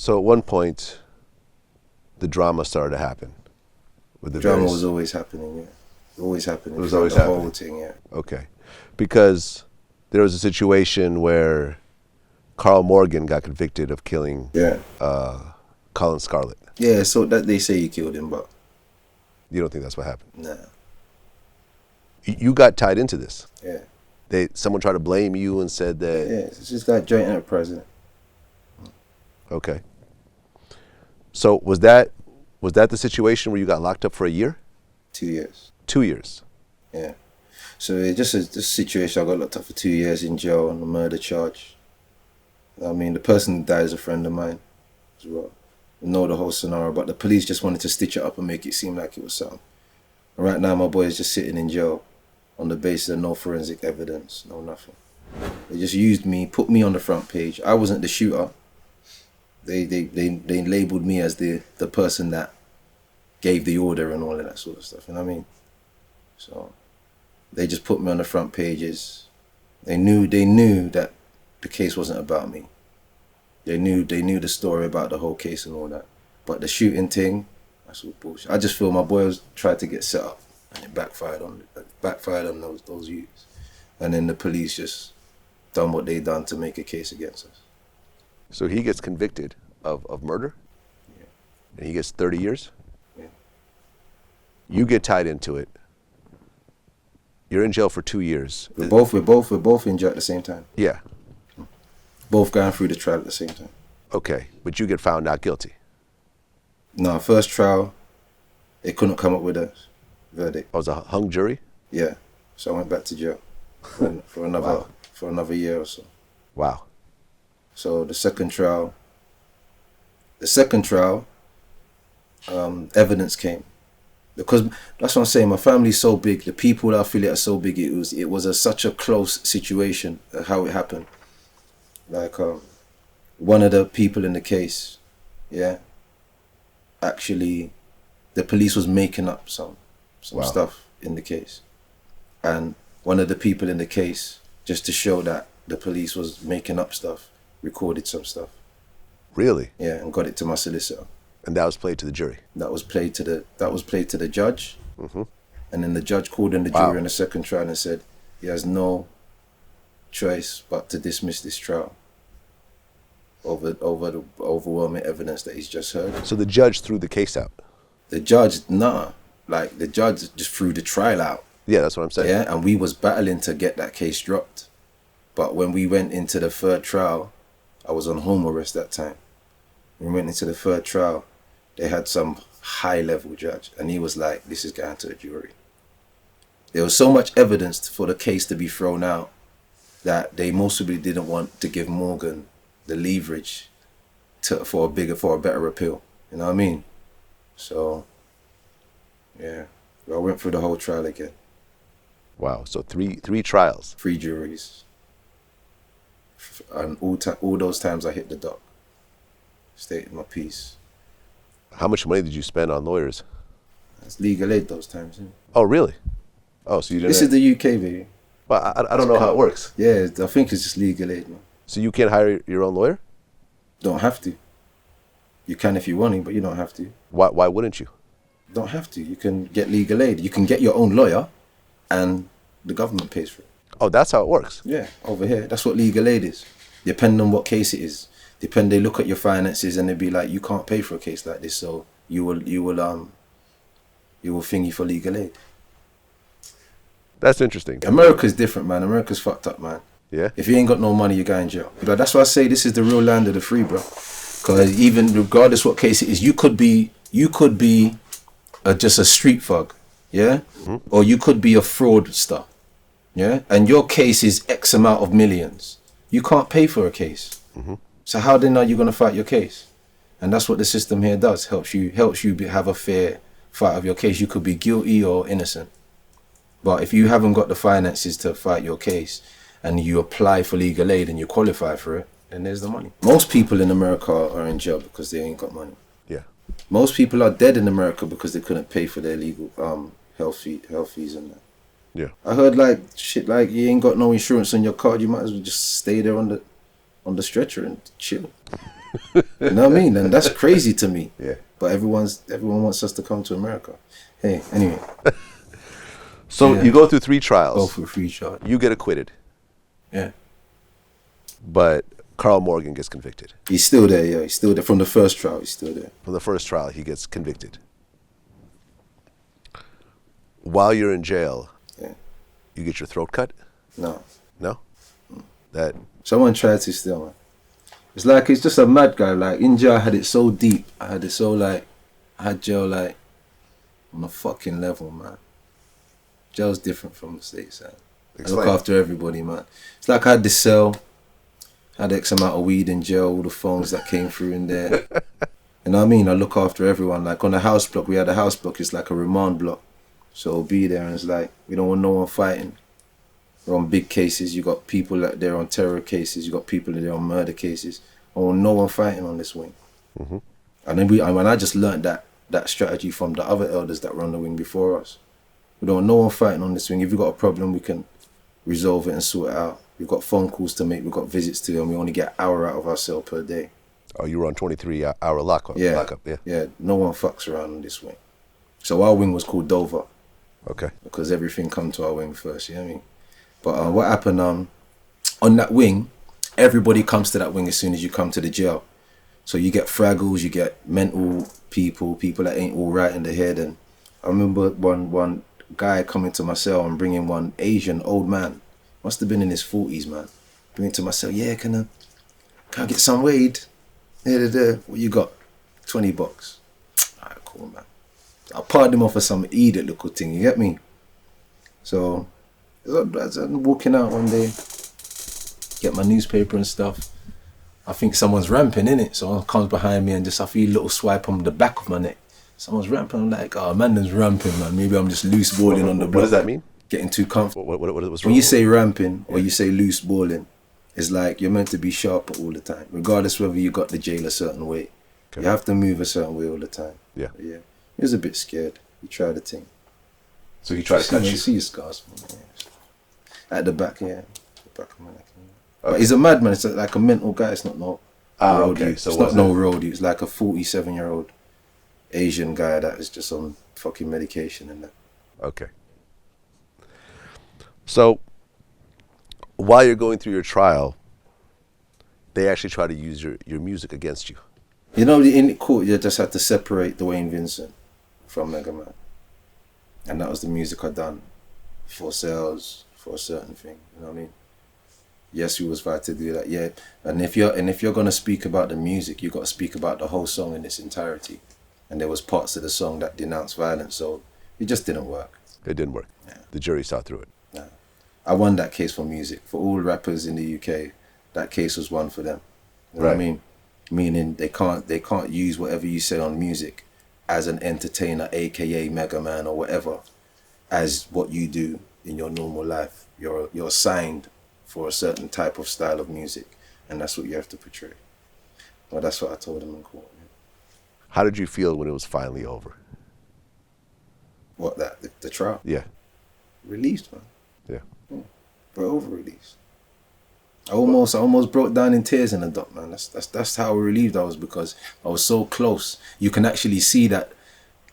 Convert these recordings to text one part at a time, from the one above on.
So at one point, the drama started to happen. With the Drama was always happening, yeah. Always happening. It was always the happening. whole thing, yeah. Okay. Because there was a situation where Carl Morgan got convicted of killing Colin Scarlett. Yeah, so that they say he killed him, but You don't think that's what happened? nah. You got tied into this. Yeah. Someone tried to blame you and said that. Yeah, it's just like joint enterprise. Okay. So was that the situation where you got locked up for a year? 2 years. 2 years. Yeah. So it's just a situation. I got locked up for 2 years in jail on a murder charge. I mean, the person that died is a friend of mine as well. I know the whole scenario, but the police just wanted to stitch it up and make it seem like it was something. And right now, my boy is just sitting in jail on the basis of no forensic evidence, no nothing. They just used me, put me on the front page. I wasn't the shooter. They labeled me as the person that gave the order and all of that sort of stuff. You know what I mean? So they just put me on the front pages. They knew that the case wasn't about me. They knew the story about the whole case and all that. But the shooting thing, that's all bullshit. I just feel my boy tried to get set up and it backfired on those youths. And then the police just done what they done to make a case against us. So he gets convicted of murder? Yeah. And he gets 30 years? Yeah. You get tied into it. You're in jail for 2 years. We're both in jail at the same time. Yeah. Both going through the trial at the same time. Okay, but you get found not guilty. No, first trial, they couldn't come up with a verdict. Oh, it was a hung jury? Yeah. So I went back to jail for another year or so. Wow. So the second trial, evidence came. Because that's what I'm saying, my family's so big, the people that I feel are so big, it was such a close situation, how it happened. Like one of the people in the case, actually the police was making up some stuff in the case. And one of the people in the case, just to show that the police was making up stuff, recorded some stuff. Really? Yeah, and got it to my solicitor. And that was played to the jury? That was played to the judge. Mm-hmm. And then the judge called in the jury in the second trial and said he has no choice but to dismiss this trial over the overwhelming evidence that he's just heard. So the judge threw the case out? The judge, the judge just threw the trial out. Yeah, that's what I'm saying. Yeah, and we was battling to get that case dropped. But when we went into the third trial, I was on home arrest that time. When we went into the third trial, they had some high-level judge, and he was like, this is going to a jury. There was so much evidence for the case to be thrown out that they mostly didn't want to give Morgan the leverage for a better appeal. You know what I mean? So, yeah, I went through the whole trial again. Wow, so three trials. 3 juries. And all those times I hit the dock. Stated my piece. How much money did you spend on lawyers? That's legal aid those times. Yeah. Oh, really? Oh, so you didn't... This is the UK, baby. Well, I don't know how it works. Yeah, I think it's just legal aid, man. So you can't hire your own lawyer? Don't have to. You can if you want to, but you don't have to. Why wouldn't you? Don't have to. You can get legal aid. You can get your own lawyer, and the government pays for it. Oh, that's how it works? Yeah, over here. That's what legal aid is. Depending on what case it is. They look at your finances and they be like, you can't pay for a case like this, so you will thingy for legal aid. That's interesting. America's different, man. America's fucked up, man. Yeah. If you ain't got no money, you go in jail. But that's why I say this is the real land of the free, bro. Because even regardless what case it is, you could be just a street thug, yeah, or you could be a fraudster, yeah, and your case is X amount of millions. You can't pay for a case. So how then are you going to fight your case? And that's what the system here does. Helps you have a fair fight of your case. You could be guilty or innocent. But if you haven't got the finances to fight your case and you apply for legal aid and you qualify for it, then there's the money. Most people in America are in jail because they ain't got money. Yeah. Most people are dead in America because they couldn't pay for their legal health fees and that. Yeah. I heard like shit like you ain't got no insurance on your card, you might as well just stay there on the stretcher and chill. You know what I mean? And that's crazy to me. Yeah. But everyone wants us to come to America. Hey, anyway. So Yeah. you go through 3 trials. Go for a free shot. You get acquitted. Yeah. But Carl Morgan gets convicted. He's still there, yeah. He's still there. From the first trial, he's still there. From the first trial, he gets convicted. While you're in jail, Yeah. you get your throat cut? No. No? That Someone tried to steal, man. It's like, it's just a mad guy. Like, in jail, I had it so deep. I had jail, like, on a fucking level, man. Jail's different from the States, man. I look after everybody, man. It's like I had this cell, had X amount of weed in jail, all the phones that came through in there. You know what I mean? I look after everyone. Like, on the house block, we had a house block. It's like a remand block. So it'll be there, and it's like, we don't want no one fighting. We're on big cases. You got people that they're on terror cases. You got people that they're on murder cases. I want no one fighting on this wing. Mm-hmm. And then I just learned that strategy from the other elders that run the wing before us. We don't want no one fighting on this wing. If you've got a problem, we can resolve it and sort it out. We've got phone calls to make. We've got visits to do, and we only get an hour out of our cell per day. Oh, you were on 23-hour lockup. Yeah. Lockup, yeah. Yeah, no one fucks around on this wing. So our wing was called Dover. Okay. Because everything come to our wing first, you know what I mean? But what happened on that wing, everybody comes to that wing as soon as you come to the jail. So you get fraggles, you get mental people that ain't all right in the head. And I remember one guy coming to my cell and bringing one Asian old man, must have been in his 40s, man, bringing to my cell, yeah, can I get some weed? What you got? $20. Alright, cool, man. I parted him off for some idiot little thing, you get me? So as I'm walking out one day, get my newspaper and stuff, I think someone's ramping, innit? Someone comes behind me and just I feel a little swipe on the back of my neck. Someone's ramping. I'm like, oh man, there's ramping, man. Maybe I'm just loose balling on the block. What does that mean? Getting too comfortable. What's When you say ramping or you say loose balling, it's like you're meant to be sharper all the time, regardless whether you got the jail a certain way. Okay. You have to move a certain way all the time. Yeah. But yeah. He was a bit scared. He tried the thing. So he tried to cut you? You see your scars, man. Yeah. At the back, yeah. The back of my neck. Yeah. But he's a madman. It's like a mental guy. It's not no roadie. Okay. So it's not no roadie. It's like a 47-year-old Asian guy that is just on fucking medication and that. Okay. So while you're going through your trial, they actually try to use your music against you. You know, in court, you just had to separate Dwayne Vincent from Megaman. And that was the music I done for sales, for a certain thing. You know what I mean? Yes, we was fighting to do that, yeah. And if you're gonna speak about the music, you gotta speak about the whole song in its entirety. And there was parts of the song that denounced violence, so it just didn't work. It didn't work. Yeah. The jury saw through it. Nah. I won that case for music. For all rappers in the UK, that case was one for them. You know what I mean? Meaning they can't use whatever you say on music as an entertainer, aka Megaman or whatever, as what you do in your normal life. You're signed for a certain type of style of music, and that's what you have to portray. Well, that's what I told them in court. Yeah. How did you feel when it was finally over? What, the trial? Yeah. Released, man. Yeah. Bro, over released. I almost broke down in tears in the dock, man. That's how relieved I was, because I was so close. You can actually see that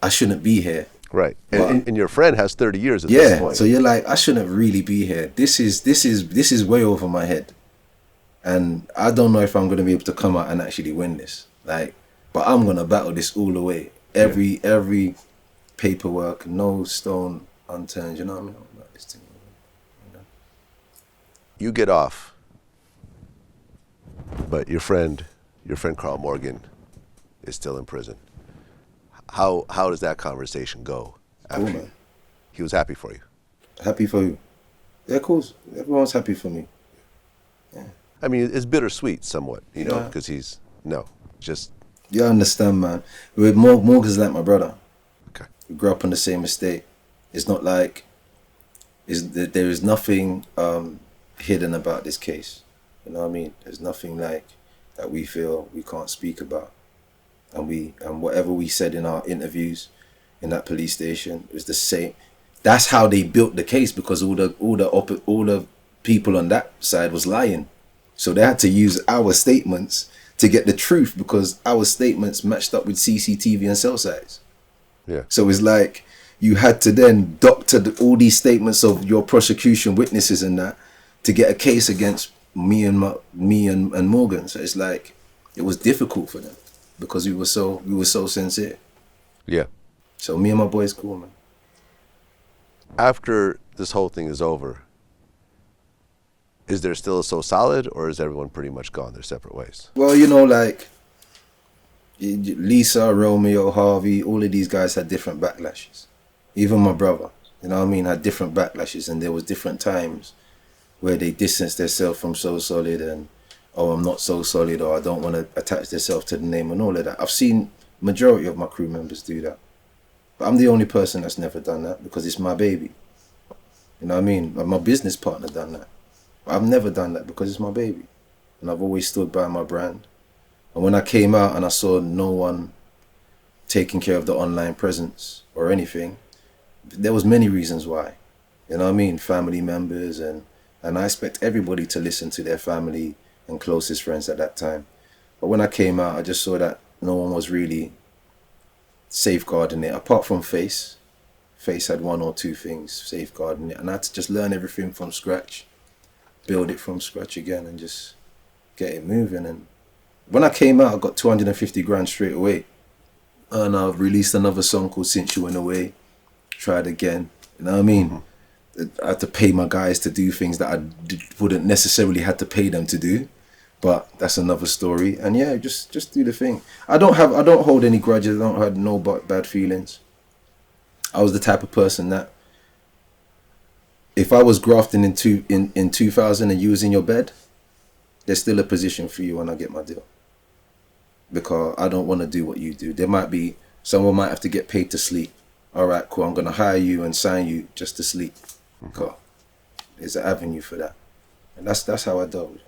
I shouldn't be here. Right. And your friend has 30 years at this point. So you're like, I shouldn't really be here. This is way over my head. And I don't know if I'm gonna be able to come out and actually win this. Like, but I'm gonna battle this all the way. Every paperwork, no stone unturned, you know what I mean? About this thing, you know? You get off, but your friend Carl Morgan is still in prison. How does that conversation go? Cool, man. He was happy for you. Happy for you? Yeah, of course. Everyone's happy for me. Yeah. I mean, it's bittersweet somewhat, you know, because just. You understand, man. Morgan's like my brother. Okay. We grew up on the same estate. It's not like there is nothing hidden about this case. You know what I mean? There's nothing like that we feel we can't speak about. And whatever we said in our interviews in that police station is the same. That's how they built the case, because all the people on that side was lying. So they had to use our statements to get the truth because our statements matched up with CCTV and cell sites. Yeah. So it's like you had to then doctor all these statements of your prosecution witnesses and that to get a case against me and Morgan. So it's like it was difficult for them because we were so sincere. Yeah. So me and my boys cool, man. After this whole thing is over, is there still a So Solid, or is everyone pretty much gone their separate ways? Well, you know, like Lisa, Romeo, Harvey, all of these guys had different backlashes. Even my brother, you know what I mean, had different backlashes, and there was different times where they distanced themselves from So Solid and, oh, I'm not So Solid, or I don't want to attach themselves to the name and all of that. I've seen majority of my crew members do that. But I'm the only person that's never done that because it's my baby. You know what I mean? Like my business partner done that. But I've never done that because it's my baby. And I've always stood by my brand. And when I came out and I saw no one taking care of the online presence or anything, there was many reasons why. You know what I mean? Family members and I expect everybody to listen to their family and closest friends at that time. But when I came out, I just saw that no one was really safeguarding it, apart from Face. Face had one or two things safeguarding it, and I had to just learn everything from scratch, build it from scratch again, and just get it moving. And when I came out, I got 250 grand straight away, and I've released another song called Since You Went Away. Tried again, you know what I mean? I had to pay my guys to do things that I wouldn't necessarily have to pay them to do, but that's another story. And yeah, just do the thing. I don't hold any grudges. I don't have no bad feelings. I was the type of person that if I was grafting in 2000 and you was in your bed, there's still a position for you when I get my deal. Because I don't want to do what you do. Someone might have to get paid to sleep. All right, cool. I'm going to hire you and sign you just to sleep. Cool. There's an avenue for that. And that's how I dealt with it.